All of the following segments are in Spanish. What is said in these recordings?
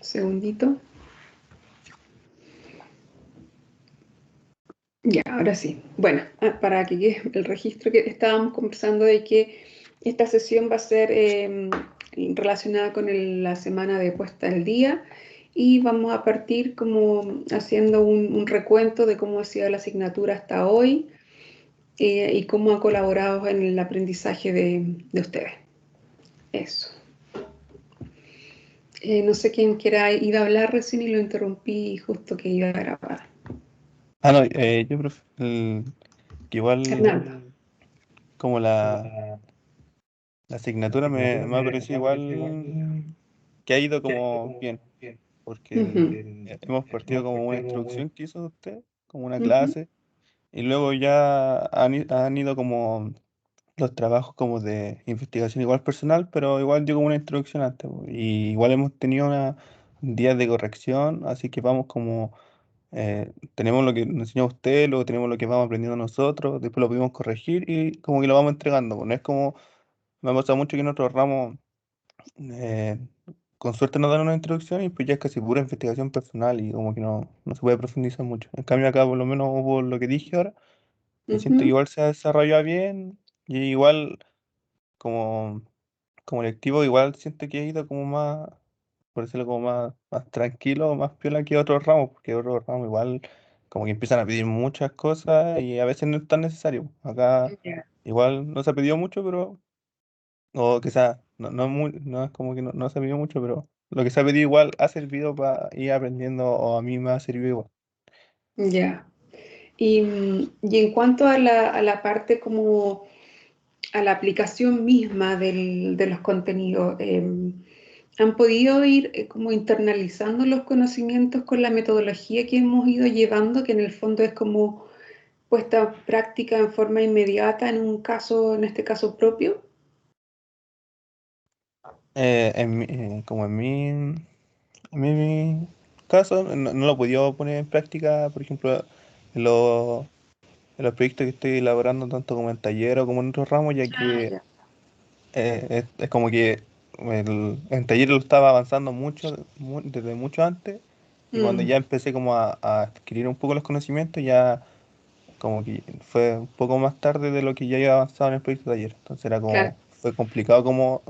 Segundito. Ya, ahora sí. Bueno, para que quede el registro que estábamos conversando de que esta sesión va a ser relacionada con la semana de puesta al día y vamos a partir como haciendo un recuento de cómo ha sido la asignatura hasta hoy y cómo ha colaborado en el aprendizaje de ustedes. Eso. No sé quién quiera ir a hablar recién y lo interrumpí justo que iba a grabar. No, yo que igual Fernando. como la asignatura me ha parecido igual que ha ido como bien, porque Ujú, hemos partido como una introducción que hizo usted, como una ujú. clase, y luego ya han ido como los trabajos como de investigación igual personal, pero igual dio como una introducción antes, po, y igual hemos tenido días de corrección, así que vamos como tenemos lo que nos enseñó usted, luego tenemos lo que vamos aprendiendo nosotros, después lo pudimos corregir y como que lo vamos entregando, pues. No es como, me ha pasado mucho que en otros ramos, eh, con suerte nos dan una introducción y pues ya es casi pura investigación personal y como que no se puede profundizar mucho. En cambio acá por lo menos hubo lo que dije ahora y siento que Ujú. igual se ha desarrollado bien y igual como, como lectivo igual siento que he ido como más, por decirlo como más tranquilo, más piola que otros ramos, porque otros ramos igual como que empiezan a pedir muchas cosas y a veces no es tan necesario. Acá Ya. igual no se ha pedido mucho, pero, o quizás no es como que no se ha pedido mucho, pero lo que se ha pedido igual ha servido para ir aprendiendo o a mí me ha servido igual. Ya. Y en cuanto a la parte como a la aplicación misma de los contenidos, ¿han podido ir como internalizando los conocimientos con la metodología que hemos ido llevando, que en el fondo es como puesta en práctica en forma inmediata en un caso, en este caso propio? Como en mi caso, no lo he podido poner en práctica, por ejemplo, en los, en los proyectos que estoy elaborando, tanto como en taller o como en otros ramos, ya Ah, que ya. es como que en taller lo estaba avanzando mucho, desde mucho antes, y cuando Mm, ya empecé como a adquirir un poco los conocimientos, ya como que fue un poco más tarde de lo que ya había avanzado en el proyecto de taller. Entonces era claro. como, fue complicado como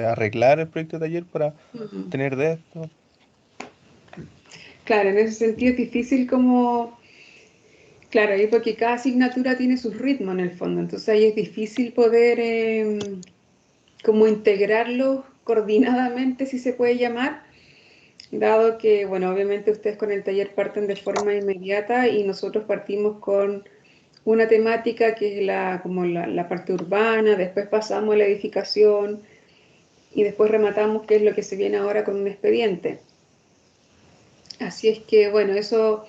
arreglar el proyecto de taller para Mm. tener de esto. Claro, en ese sentido es difícil como, claro, ahí porque cada asignatura tiene su ritmo en el fondo, entonces ahí es difícil poder como integrarlos coordinadamente, si se puede llamar, dado que, bueno, obviamente ustedes con el taller parten de forma inmediata y nosotros partimos con una temática que es como la parte urbana, después pasamos a la edificación y después rematamos qué es lo que se viene ahora con un expediente. Así es que, bueno, eso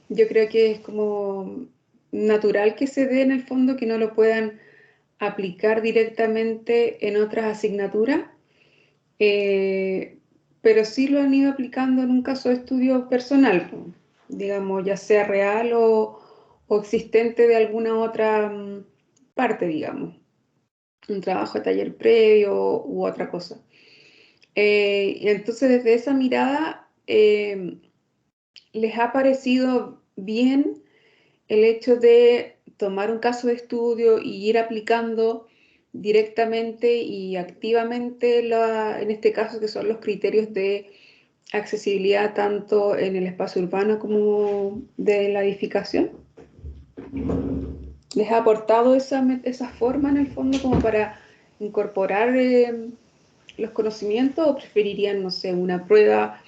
yo creo que es como natural que se dé en el fondo, que no lo puedan aplicar directamente en otras asignaturas, eh, pero sí lo han ido aplicando en un caso de estudio personal, pues, digamos, ya sea real o existente de alguna otra parte, digamos, un trabajo de taller previo u otra cosa. Y entonces, desde esa mirada, ¿les ha parecido bien el hecho de tomar un caso de estudio y ir aplicando directamente y activamente, en este caso, que son los criterios de accesibilidad tanto en el espacio urbano como de la edificación? ¿Les ha aportado esa forma en el fondo como para incorporar los conocimientos o preferirían, no sé, una prueba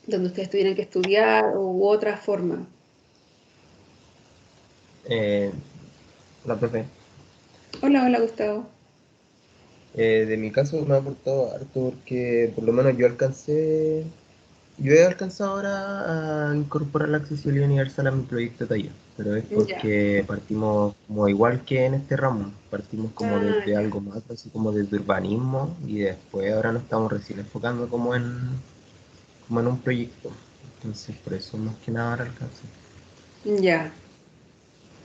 donde ustedes tuvieran que estudiar u otra forma? Eh, la profe. Hola, hola Gustavo. De mi caso me ha aportado harto porque por lo menos yo he alcanzado ahora a incorporar la accesibilidad universal a mi proyecto de taller, pero es Ya. porque partimos como igual que en este ramo, partimos como Ah, desde ya. algo más, así como desde urbanismo y después ahora nos estamos recién enfocando como en un proyecto, entonces por eso más que nada ahora alcanzo. Ya.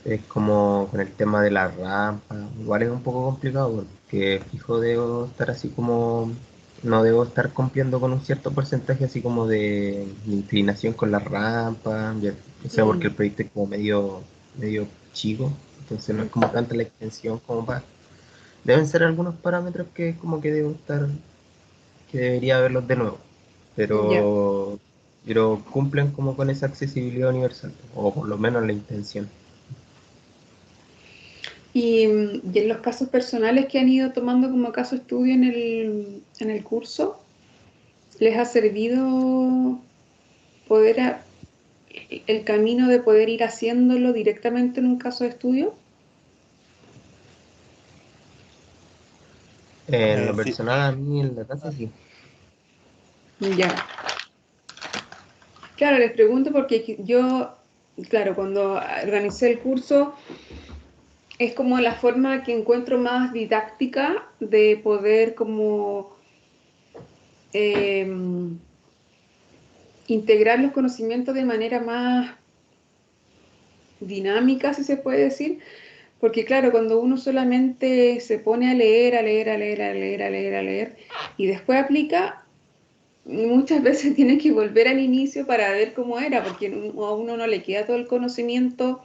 Es como con el tema de la rampa, igual es un poco complicado porque fijo debo estar así como no debo estar cumpliendo con un cierto porcentaje así como de inclinación con la rampa, ya sea porque Mm, el proyecto es como medio chico, entonces no es como mm, tanta la extensión como para... Deben ser algunos parámetros que es como que debo estar, que debería verlos de nuevo, ya. pero, pero cumplen como con esa accesibilidad universal, o por lo menos la intención. Y en los casos personales que han ido tomando como caso estudio en el curso, ¿les ha servido poder el camino de poder ir haciéndolo directamente en un caso de estudio? En lo Sí, personal, a mí en la casa sí. Ya. Claro, les pregunto porque yo, claro, cuando organicé el curso, es como la forma que encuentro más didáctica de poder como em, integrar los conocimientos de manera más dinámica, si se puede decir, porque claro, cuando uno solamente se pone a leer, a leer, a leer, a leer, a leer, a leer, y después aplica, muchas veces tiene que volver al inicio para ver cómo era, porque a uno no le queda todo el conocimiento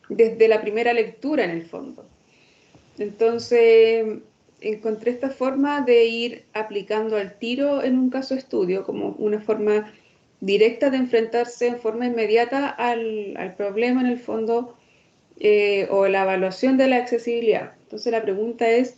desde la primera lectura en el fondo. Entonces, encontré esta forma de ir aplicando al tiro en un caso de estudio, como una forma directa de enfrentarse en forma inmediata al problema en el fondo, o la evaluación de la accesibilidad. Entonces, la pregunta es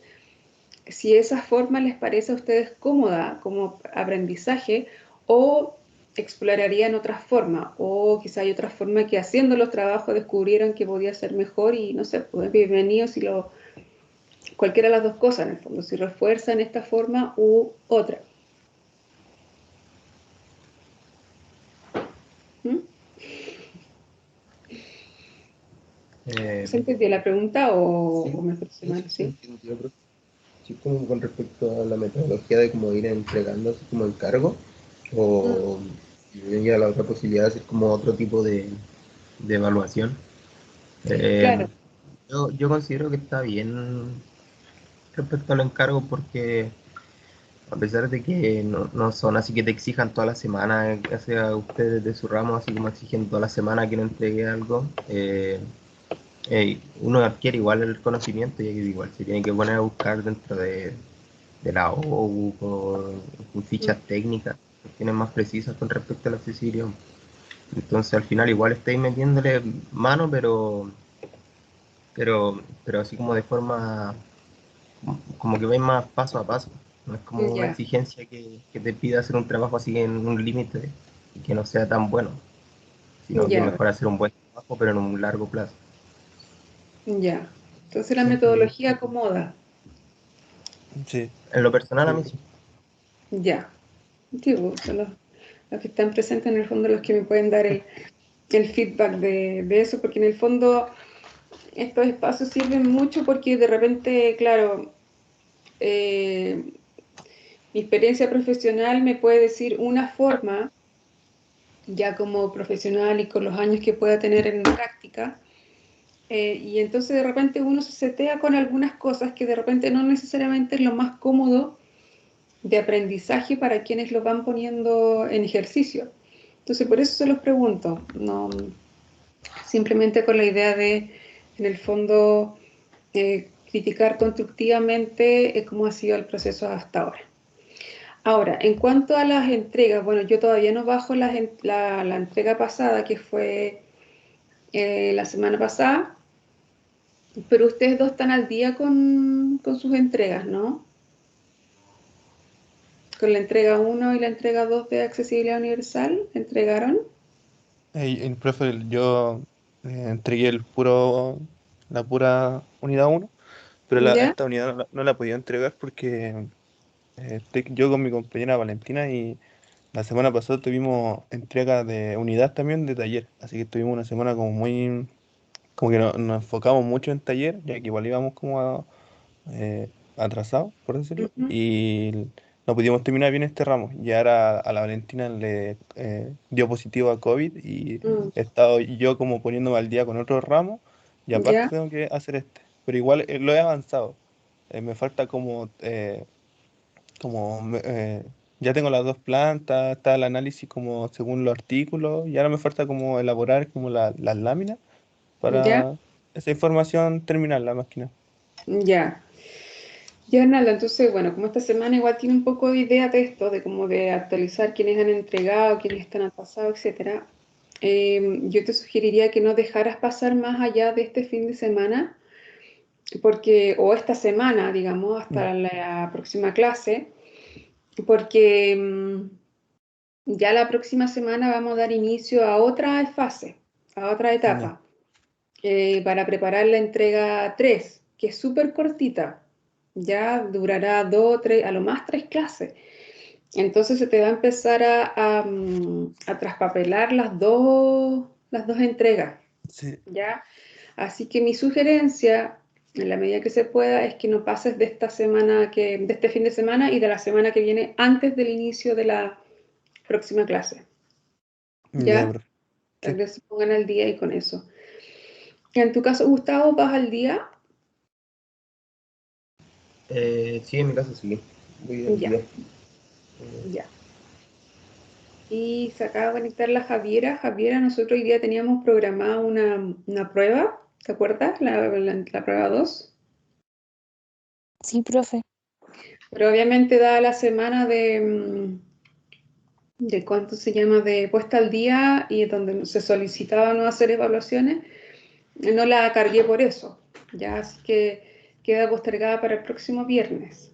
si esa forma les parece a ustedes cómoda como aprendizaje o explorarían otras formas o quizá hay otra forma que haciendo los trabajos descubrieron que podía ser mejor y no sé, pues bienvenido si lo cualquiera de las dos cosas en el fondo, si refuerzan esta forma u otra. ¿Mm? Eh, ¿Se entendió la pregunta o sí, me expresé sí, mal? sí, se ¿Sí? entendió, pero sí, como con respecto a la metodología de como ir entregando así como encargo, Mm, o ya la otra posibilidad de hacer como otro tipo de evaluación. Eh, claro, yo considero que está bien respecto al encargo porque a pesar de que no son así que te exijan toda la semana, ya sea ustedes de su ramo, así como exigen toda la semana que no entregue algo, uno adquiere igual el conocimiento y igual se tiene que poner a buscar dentro de la OU con mm, fichas técnicas, cuestiones más precisas con respecto a la accesibilidad. Entonces al final igual estáis metiéndole mano, pero así como de forma, como que vais más paso a paso. No es como una ya, exigencia que te pida hacer un trabajo así en un límite y que no sea tan bueno, sino que ya, mejor hacer un buen trabajo, pero en un largo plazo. ya. Entonces la ¿Se entendió? metodología acomoda, sí, En lo personal a sí. mí sí. ya. Sí, pues, son los que están presentes en el fondo los que me pueden dar el feedback de eso, porque en el fondo estos espacios sirven mucho porque de repente, claro, eh, mi experiencia profesional me puede decir una forma, ya como profesional y con los años que pueda tener en práctica, y entonces de repente uno se setea con algunas cosas que de repente no necesariamente es lo más cómodo de aprendizaje para quienes lo van poniendo en ejercicio. Entonces por eso se los pregunto, no simplemente con la idea de, en el fondo, criticar constructivamente cómo ha sido el proceso hasta ahora. Ahora, en cuanto a las entregas, bueno, yo todavía no bajo la entrega pasada, que fue la semana pasada, pero ustedes dos están al día con sus entregas, ¿no? Con la entrega uno y la entrega 2 de accesibilidad universal, ¿entregaron? El profe, yo entregué la pura unidad uno, pero ¿Ya? esta unidad no la podía entregar porque estoy yo con mi compañera Valentina y la semana pasada tuvimos entrega de unidad también de taller, así que tuvimos una semana como muy, como que nos enfocamos mucho en taller, ya que igual íbamos como atrasados, por decirlo, Ujú. y no pudimos terminar bien este ramo. Y ahora a la Valentina le dio positivo a COVID y Mm, he estado yo como poniéndome al día con otro ramo y aparte ¿ya? tengo que hacer este. Pero igual lo he avanzado. Me falta como ya tengo las dos plantas, está el análisis como según los artículos, y ahora me falta como elaborar como las láminas ¿Ya? para esa información terminarla más que nada. Ya. Ya, Arnaldo, entonces, bueno, como esta semana igual tiene un poco de idea de esto, de cómo de actualizar quiénes han entregado, quiénes están atrasados, etcétera, yo te sugeriría que no dejaras pasar más allá de este fin de semana, porque, o esta semana, digamos, Mm, hasta la próxima clase, porque ya la próxima semana vamos a dar inicio a otra fase, a otra ya. etapa, para preparar la entrega 3, que es súper cortita. Ya durará 2, 3, a lo más 3 clases. Entonces se te va a empezar a traspapelar las dos entregas, Sí, ¿ya? Así que mi sugerencia, en la medida que se pueda, es que no pases de esta semana, de este fin de semana y de la semana que viene antes del inicio de la próxima clase, ya, ¿ya? profe. Para Sí. que se pongan al día y con eso. En tu caso, Gustavo, ¿vas al día? Sí, en mi caso sí, voy al Ya, día. ya. Y se acaba de conectar la Javiera. Javiera, nosotros hoy día teníamos programada una prueba, ¿te acuerdas? La prueba 2. Sí, profe. Pero obviamente dada la semana de cuánto se llama, de puesta al día y donde se solicitaba no hacer evaluaciones, no la cargué por eso. Ya, así que queda postergada para el próximo viernes,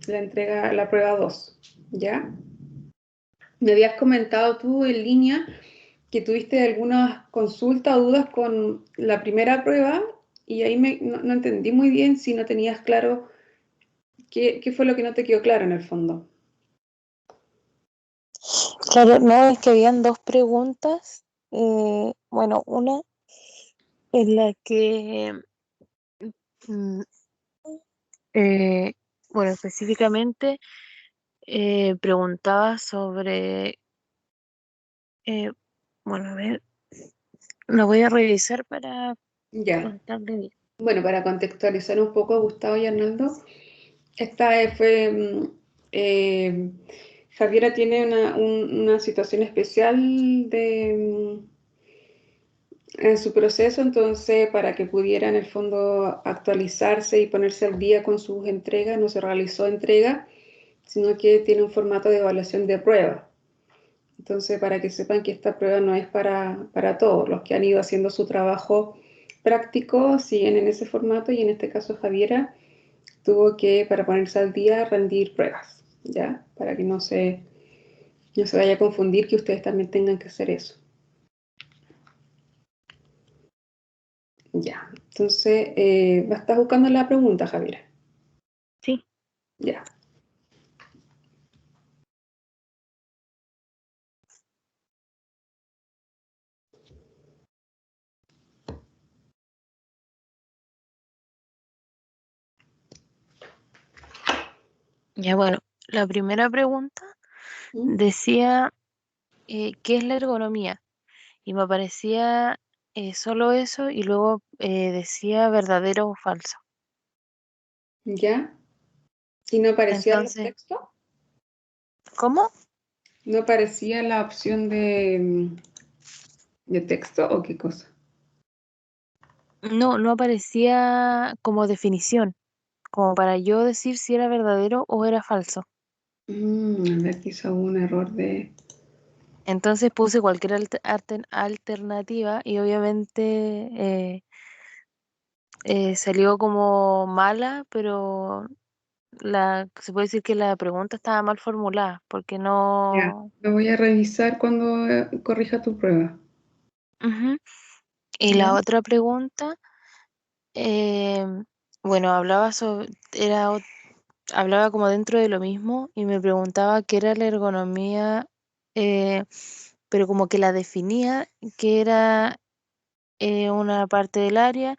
la prueba 2. ¿Ya? Me habías comentado tú en línea que tuviste algunas consultas o dudas con la primera prueba y ahí no entendí muy bien si no tenías claro qué fue lo que no te quedó claro en el fondo. Claro, no, es que habían dos preguntas. Bueno, una en la que, mm, eh, bueno, específicamente preguntaba sobre, eh, bueno, a ver, lo voy a revisar para Ya. contarle bien. Bueno, para contextualizar un poco, Gustavo y Arnaldo, esta fue, Javiera tiene una situación especial en su proceso, entonces para que pudiera en el fondo actualizarse y ponerse al día con sus entregas, no se realizó entrega, sino que tiene un formato de evaluación de prueba. Entonces, para que sepan que esta prueba no es para todos, los que han ido haciendo su trabajo práctico siguen en ese formato y en este caso Javiera tuvo que, para ponerse al día, rendir pruebas, ¿ya? Para que no se vaya a confundir que ustedes también tengan que hacer eso. Ya, entonces, ¿estás buscando la pregunta, Javiera? Sí. Ya. Ya, bueno, la primera pregunta ¿Mm? decía, ¿qué es la ergonomía? Y me aparecía solo eso y luego decía verdadero o falso. ¿Ya? ¿Y no aparecía el Entonces, texto? ¿cómo? ¿No aparecía la opción de texto o qué cosa? No, no aparecía como definición, como para yo decir si era verdadero o era falso. A ver, quizá hubo un error de... Entonces puse cualquier alternativa y obviamente salió como mala, pero se puede decir que la pregunta estaba mal formulada, porque Ya, no... lo voy a revisar cuando corrija tu prueba. Ujú. Y la ¿Ya? otra pregunta, eh, bueno, hablaba como dentro de lo mismo y me preguntaba qué era la ergonomía, eh, pero como que la definía, que era una parte del área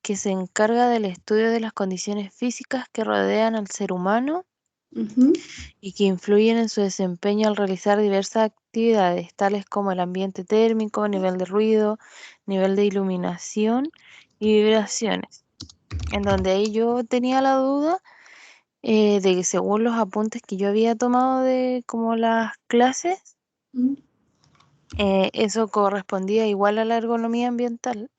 que se encarga del estudio de las condiciones físicas que rodean al ser humano Ujú. y que influyen en su desempeño al realizar diversas actividades, tales como el ambiente térmico, nivel de ruido, nivel de iluminación y vibraciones. En donde ahí yo tenía la duda de que según los apuntes que yo había tomado de como las clases, ¿Mm? eso correspondía igual a la ergonomía ambiental.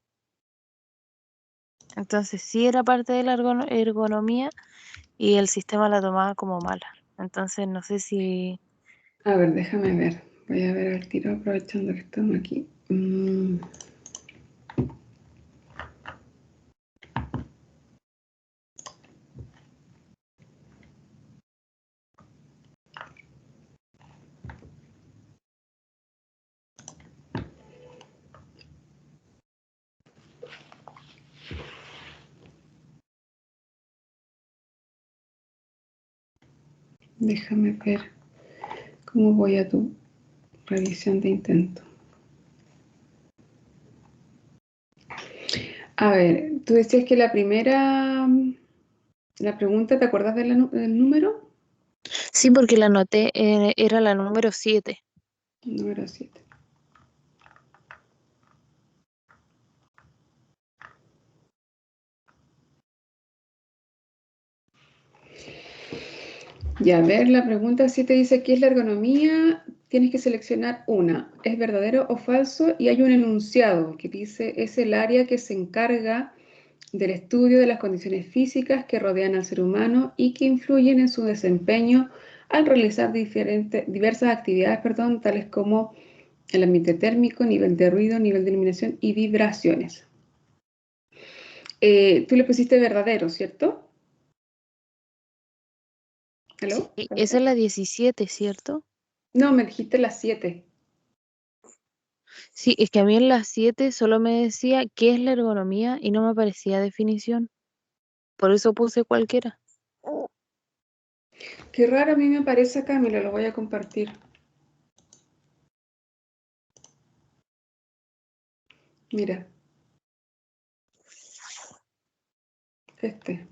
Entonces sí era parte de la ergonomía y el sistema la tomaba como mala. Entonces no sé si... A ver, déjame ver. Voy a ver al tiro aprovechando que estamos aquí. Déjame ver cómo voy a tu revisión de intento. A ver, tú decías que la pregunta, ¿te acuerdas del número? Sí, porque la anoté, era la número 7. Número 7. Ya, a ver, la pregunta 7 dice, ¿qué es la ergonomía? Tienes que seleccionar una, ¿es verdadero o falso? Y hay un enunciado que dice, es el área que se encarga del estudio de las condiciones físicas que rodean al ser humano y que influyen en su desempeño al realizar diversas actividades, tales como el ambiente térmico, nivel de ruido, nivel de iluminación y vibraciones. Tú le pusiste verdadero, ¿cierto? ¿Aló? Sí, esa es la 17, ¿cierto? No, me dijiste las 7. Sí, es que a mí en las 7 solo me decía qué es la ergonomía y no me aparecía definición. Por eso puse cualquiera. Qué raro, a mí me parece acá, mira, lo voy a compartir. Mira, este.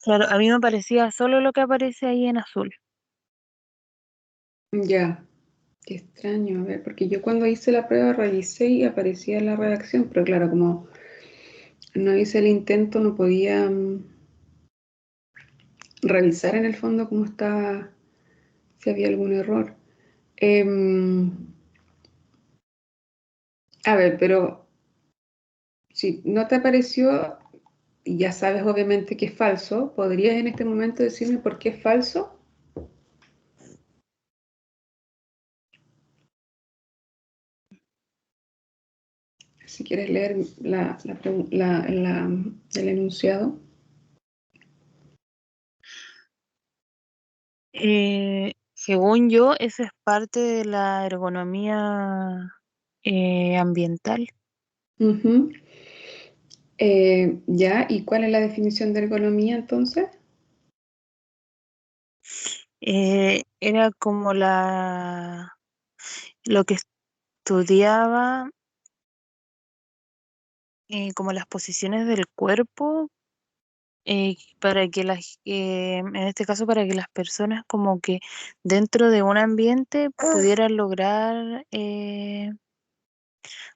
Claro, a mí me aparecía solo lo que aparece ahí en azul. Ya, qué extraño, a ver, porque yo cuando hice la prueba revisé y aparecía la redacción, pero claro, como no hice el intento, no podía revisar en el fondo cómo estaba, si había algún error. A ver, pero si no te apareció, y ya sabes obviamente que es falso, ¿podrías en este momento decirme por qué es falso? Si quieres leer el enunciado. Según yo, eso es parte de la ergonomía ambiental. Ujú. Ya, ¿y cuál es la definición de ergonomía entonces? Era como lo que estudiaba, como las posiciones del cuerpo, para que en este caso, para que las personas como que dentro de un ambiente pudieran lograr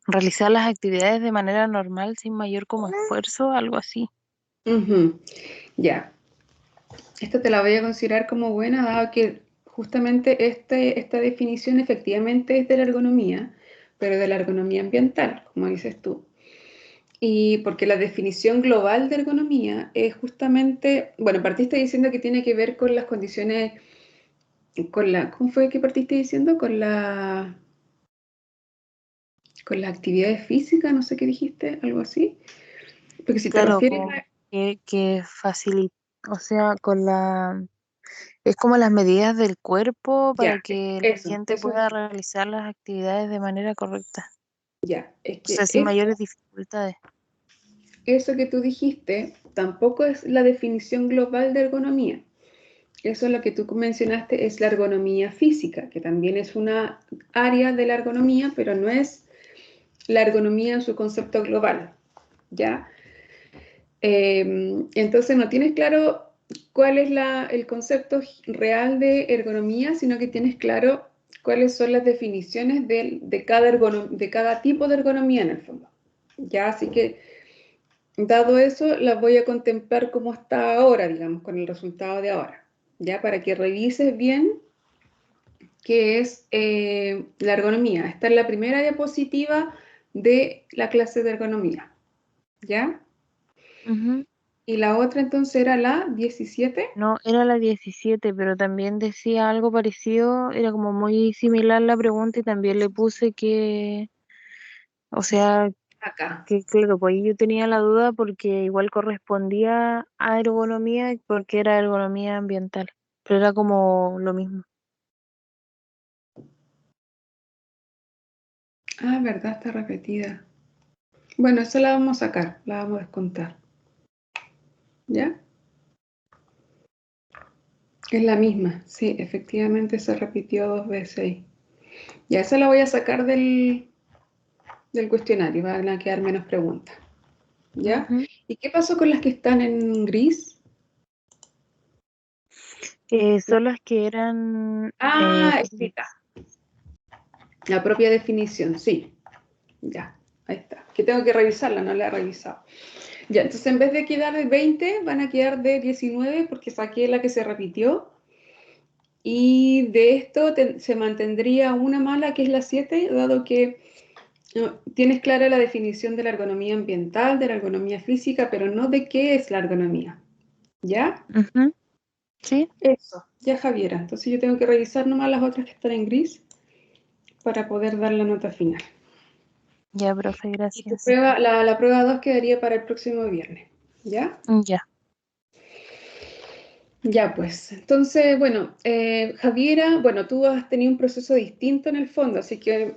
realizar las actividades de manera normal sin mayor como esfuerzo, algo así. Ujú. Ya, esta te la voy a considerar como buena, dado que justamente esta definición efectivamente es de la ergonomía, pero de la ergonomía ambiental, como dices tú. Y porque la definición global de ergonomía es justamente, bueno, partiste diciendo que tiene que ver con las condiciones, ¿cómo fue que partiste diciendo? Con las actividades físicas, no sé qué dijiste, algo así. Porque si te Claro, refieres como a... que facilita, o sea, es como las medidas del cuerpo para Ya, que la eso, gente eso, pueda realizar las actividades de manera correcta, ya, es o sea, que sin mayores dificultades. eso que tú dijiste tampoco es la definición global de ergonomía. Eso es lo que tú mencionaste, es la ergonomía física, que también es una área de la ergonomía, pero no es la ergonomía en su concepto global, ¿ya? Entonces no tienes claro cuál es el concepto real de ergonomía, sino que tienes claro cuáles son las definiciones de cada tipo de ergonomía en el fondo. Ya, así que, dado eso, las voy a contemplar como está ahora, digamos, con el resultado de ahora, ya, para que revises bien qué es la ergonomía. Esta es la primera diapositiva de la clase de ergonomía, ¿ya? Ujú. Y la otra entonces era la 17. No, era la 17, pero también decía algo parecido, era como muy similar la pregunta y también le puse que, o sea, Acá. que claro, pues ahí yo tenía la duda porque igual correspondía a ergonomía porque era ergonomía ambiental, pero era como lo mismo. Ah, verdad, está repetida. Bueno, esa la vamos a sacar, la vamos a descontar. ¿Ya? Es la misma, sí, efectivamente se repitió 2 veces ahí. Ya, esa la voy a sacar del cuestionario, van a quedar menos preguntas. ¿Ya? Ujú. ¿Y qué pasó con las que están en gris? Son las que eran, Ah, está. La propia definición, sí. Ya, ahí está. Que tengo que revisarla, no la he revisado. Ya, entonces en vez de quedar de 20, van a quedar de 19 porque saqué la que se repitió. Y de esto se mantendría una mala, que es la 7, dado que tienes clara la definición de la ergonomía ambiental, de la ergonomía física, pero no de qué es la ergonomía. ¿Ya? ujú, sí, Eso, ya Javiera. Entonces yo tengo que revisar nomás las otras que están en gris para poder dar la nota final. ya, profe, Y tu gracias. prueba, la prueba 2 quedaría para el próximo viernes. ¿Ya? Ya, Ya, pues. Entonces, bueno, Javiera, bueno, tú has tenido un proceso distinto en el fondo, así que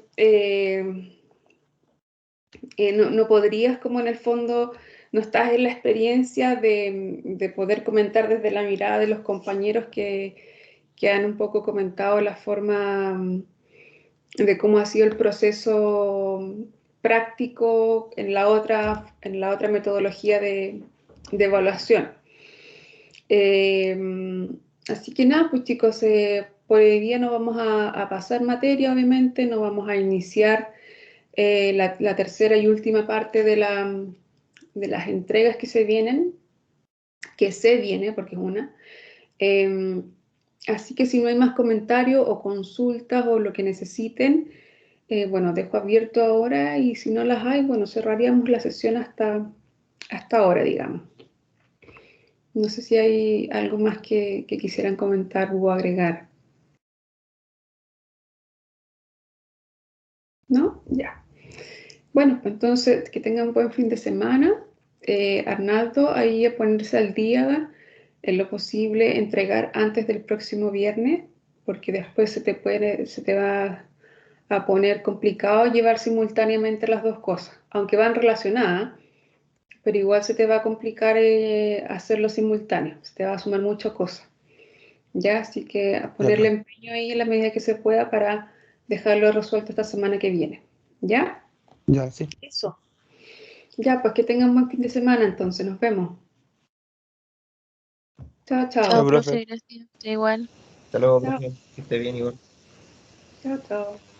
no podrías, como en el fondo, no estás en la experiencia de poder comentar desde la mirada de los compañeros que han un poco comentado la forma de cómo ha sido el proceso práctico en la otra metodología de evaluación. Así que nada, pues chicos, por hoy día no vamos a pasar materia, obviamente, no vamos a iniciar la tercera y última parte de las entregas que se viene, porque es una. Eh, Así que si no hay más comentarios o consultas o lo que necesiten, bueno, dejo abierto ahora y si no las hay, bueno, cerraríamos la sesión hasta ahora, digamos. No sé si hay algo más que quisieran comentar o agregar. ¿No? Ya. Bueno, pues entonces que tengan un buen fin de semana. Arnaldo, ahí a ponerse al día en lo posible, entregar antes del próximo viernes, porque después se te va a poner complicado llevar simultáneamente las dos cosas, aunque van relacionadas, pero igual se te va a complicar hacerlo simultáneo, se te va a sumar muchas cosas, ¿ya? Así que a Ya, ponerle pues. empeño ahí en la medida que se pueda para dejarlo resuelto esta semana que viene, ¿ya? Ya, sí. Eso. Ya, pues que tengan un buen fin de semana, entonces nos vemos. Chao, Chao, chao, chao. profe. profe, gracias. Da igual. Hasta luego, Chao, profe. Que esté bien igual. chao, chao.